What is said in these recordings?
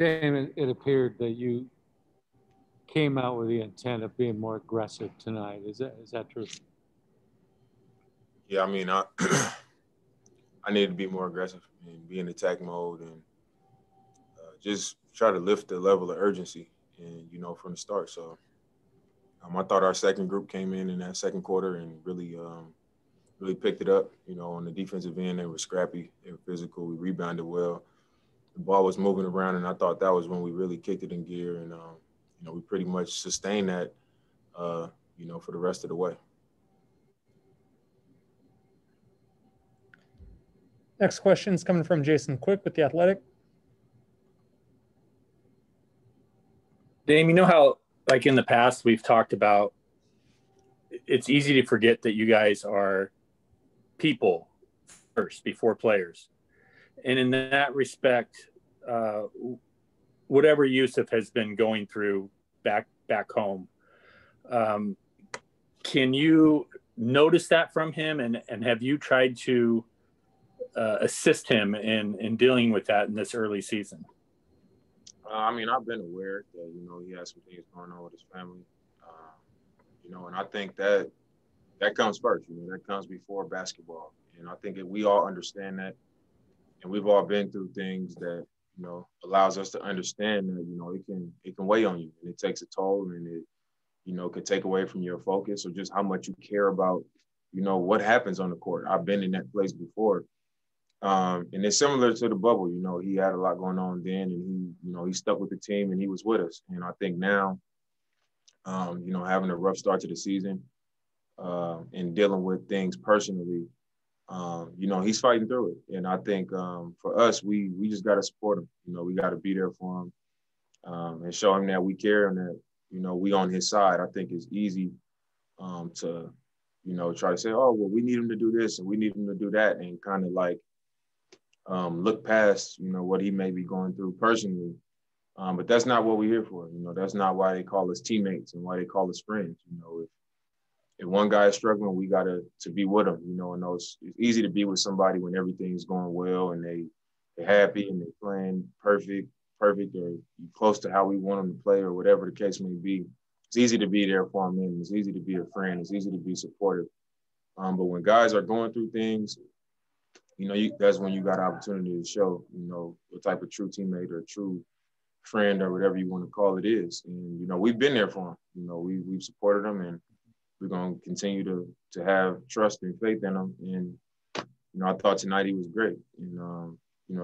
Damon, it appeared that you came out with the intent of being more aggressive tonight. Is that true? Yeah, I mean, I I need to be more aggressive and be in attack mode and just try to lift the level of urgency and from the start. So I thought our second group came in that second quarter and really picked it up. On the defensive end, they were scrappy, they were physical, we rebounded well. The ball was moving around, and I thought that was when we really kicked it in gear, and we pretty much sustained that, for the rest of the way. Next question is coming from Jason Quick with The Athletic. Dame, you know how, like in the past, we've talked about it's easy to forget that you guys are people first before players. And in that respect, whatever Yusuf has been going through back home, can you notice that from him? And have you tried to assist him in dealing with that in this early season? I mean, I've been aware that, he has some things going on with his family, and I think that comes first, that comes before basketball. And I think that we all understand that, and we've all been through things that, allows us to understand that, it can weigh on you, and it takes a toll, and it, could take away from your focus or just how much you care about, what happens on the court. I've been in that place before. And it's similar to the bubble, he had a lot going on then, and he stuck with the team and he was with us. And I think now, having a rough start to the season and dealing with things personally, he's fighting through it. And I think for us, we just got to support him. We got to be there for him and show him that we care and that, we on his side. I think it's easy to, try to say, oh, well, we need him to do this and we need him to do that, and kind of like, look past, what he may be going through personally. But that's not what we're here for. That's not why they call us teammates and why they call us friends. If one guy is struggling, we got to be with him, and it's easy to be with somebody when everything's going well and they're happy and they're playing perfect or close to how we want them to play or whatever the case may be. It's easy to be there for them, and it's easy to be a friend. It's easy to be supportive. But when guys are going through things, that's when you got an opportunity to show, what type of true teammate or true friend or whatever you want to call it is. And, we've been there for him. We've supported him, and we're going to continue to have trust and faith in him. And, I thought tonight he was great. And,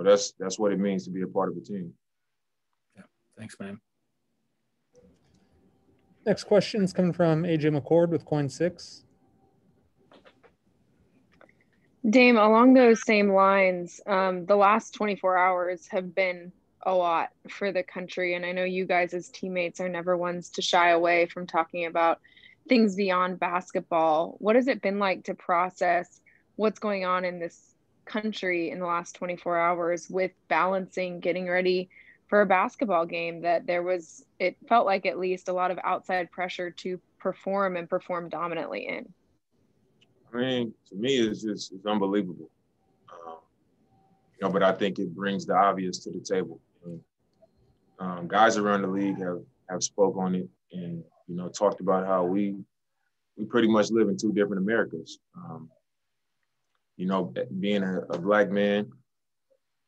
that's what it means to be a part of a team. Yeah. Thanks, man. Next question is coming from AJ McCord with Coin6. Dame, along those same lines, the last 24 hours have been a lot for the country. And I know you guys as teammates are never ones to shy away from talking about things beyond basketball. What has it been like to process what's going on in this country in the last 24 hours with balancing getting ready for a basketball game that it felt like at least a lot of outside pressure to perform dominantly in? I mean, to me, it's unbelievable. But I think it brings the obvious to the table. And, guys around the league have spoke on it and, talked about how we pretty much live in two different Americas. Being a Black man,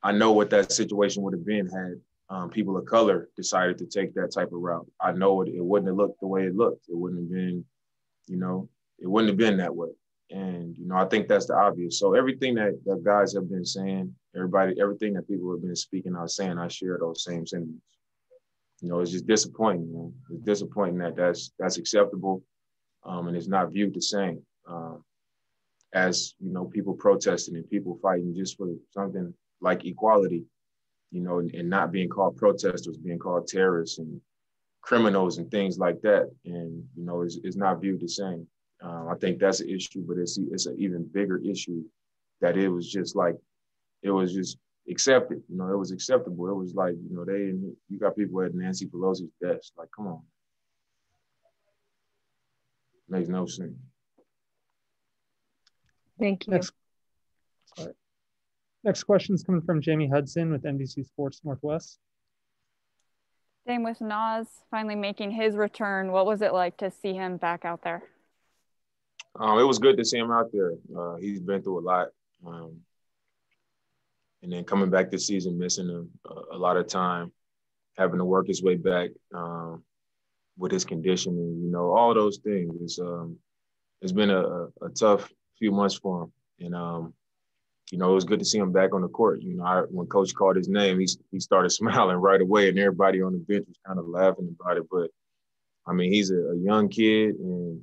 I know what that situation would have been had people of color decided to take that type of route. I know it wouldn't have looked the way it looked. It wouldn't have been, it wouldn't have been that way. And, I think that's the obvious. So everything that guys have been saying, everything that people have been speaking out saying, I share those same sentiments. It's just disappointing. It's disappointing that that's acceptable and it's not viewed the same as, people protesting and people fighting just for something like equality, and not being called protesters, being called terrorists and criminals and things like that. And, it's not viewed the same. I think that's an issue, but it's an even bigger issue that it was just accepted. It was acceptable. It was like, you got people at Nancy Pelosi's desk. Like, come on. Makes no sense. Thank you. Next question is coming from Jamie Hudson with NBC Sports Northwest. Same with Nas finally making his return. What was it like to see him back out there? It was good to see him out there. He's been through a lot. And then coming back this season, missing a lot of time, having to work his way back with his conditioning, you know, all those things. It's been a tough few months for him. And, you know, it was good to see him back on the court. You know, when Coach called his name, he started smiling right away, and everybody on the bench was kind of laughing about it. But, I mean, he's a young kid, and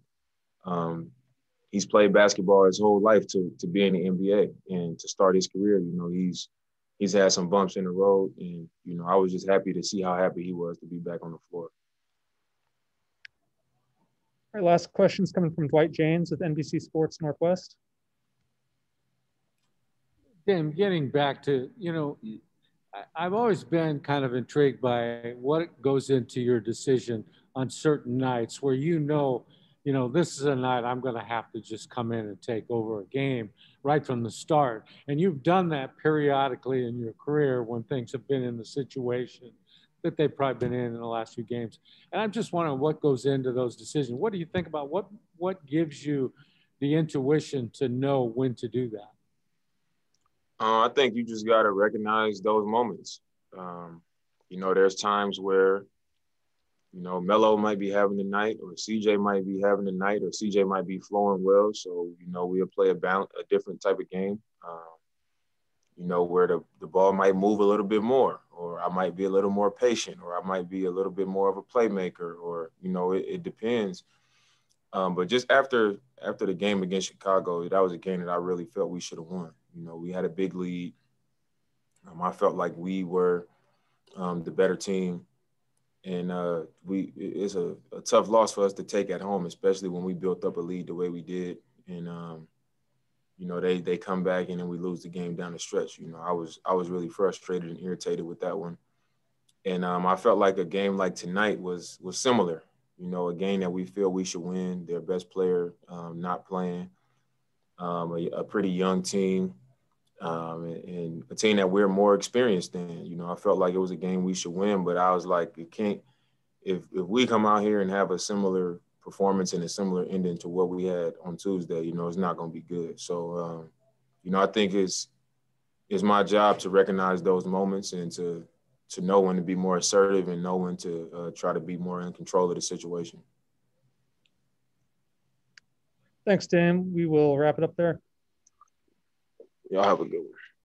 he's played basketball his whole life to be in the NBA and to start his career. You know, he's had some bumps in the road, and, you know, I was just happy to see how happy he was to be back on the floor. Our last question's coming from Dwight James with NBC Sports Northwest. Tim, getting back to, you know, I've always been kind of intrigued by what goes into your decision on certain nights where you know, this is a night I'm going to have to just come in and take over a game right from the start. And you've done that periodically in your career when things have been in the situation that they've probably been in the last few games. And I'm just wondering what goes into those decisions. What do you think about what gives you the intuition to know when to do that? I think you just got to recognize those moments. You know, there's times where, you know, Melo might be having a night, or CJ might be having a night, or CJ might be flowing well. So, you know, we'll play a different type of game, you know, where the ball might move a little bit more, or I might be a little more patient, or I might be a little bit more of a playmaker, or, you know, it depends. But just after the game against Chicago, that was a game that I really felt we should have won. You know, we had a big lead. I felt like we were the better team. And it's a tough loss for us to take at home, especially when we built up a lead the way we did. And, you know, they come back and then we lose the game down the stretch. You know, I was really frustrated and irritated with that one. And I felt like a game like tonight was similar. You know, a game that we feel we should win, their best player not playing, a pretty young team, and a team that we're more experienced in. You know, I felt like it was a game we should win, but I was like, it can't. If we come out here and have a similar performance and a similar ending to what we had on Tuesday, you know, it's not going to be good. So, you know, I think it's my job to recognize those moments and to know when to be more assertive and know when to try to be more in control of the situation. Thanks, Dan. We will wrap it up there. Y'all have a good one.